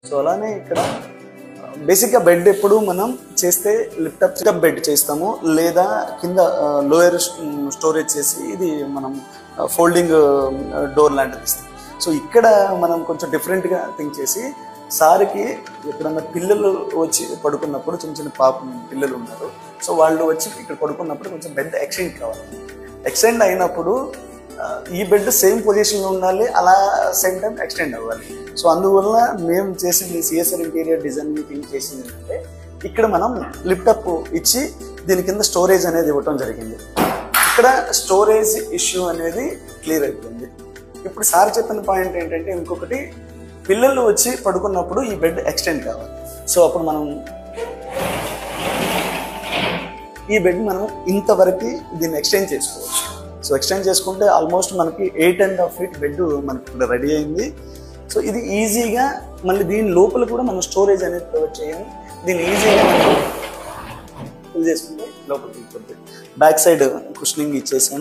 So అలానే ఇక్కడ బేసిక్గా బెడ్ ఎప్పుడు మనం చేస్తే లిఫ్ట్ అప్ బెడ్ చేస్తాము, లేదా కింద లోయర్ స్టోరేజ్ చేసి ఇది మనం ఫోల్డింగ్ డోర్ లాంటిది ఇస్తాం. సో ఇక్కడ మనం కొంచెం డిఫరెంట్గా థింక్ చేసి సార్కి ఎప్పుడన్నా పిల్లలు వచ్చి పడుకున్నప్పుడు, చిన్న చిన్న పిల్లలు ఉన్నారు, సో వాళ్ళు వచ్చి ఇక్కడ పడుకున్నప్పుడు కొంచెం బెడ్ ఎక్స్టెండ్ కావాలి. ఎక్స్టెండ్ అయినప్పుడు ఈ బెడ్ సేమ్ పొజిషన్లో ఉండాలి, అలా సేమ్ టైం ఎక్స్టెండ్ అవ్వాలి. సో అందువల్ల మేము చేసింది సిఎస్ఆర్ ఇంటీరియర్ డిజైన్ థింక్ చేసింది ఏంటంటే ఇక్కడ మనం లిఫ్ట్ అప్ ఇచ్చి దీని కింద స్టోరేజ్ అనేది ఇవ్వటం జరిగింది. ఇక్కడ స్టోరేజ్ ఇష్యూ అనేది క్లియర్ అయిపోయింది. ఇప్పుడు సార్ చెప్పిన పాయింట్ ఏంటంటే ఇంకొకటి, పిల్లలు వచ్చి పడుకున్నప్పుడు ఈ బెడ్ ఎక్స్టెండ్ కావాలి. సో అప్పుడు మనం ఈ బెడ్ మనం ఇంతవరకు దీన్ని ఎక్స్టెండ్ చేసుకోవచ్చు. సో ఎక్స్టెండ్ చేసుకుంటే ఆల్మోస్ట్ మనకి 8.5 feet బెడ్ మనకి ఇక్కడ రెడీ అయింది. సో ఇది ఈజీగా మళ్ళీ దీని లోపల కూడా మనం స్టోరేజ్ అనేది ప్రొవైడ్ చేయాలి. దీన్ని ఈజీగా మనం ఫిల్ చేసుకుంటే లోపలికి వెళ్ళిపోతుంది. Back side cushioning ఇచ్చేసాము.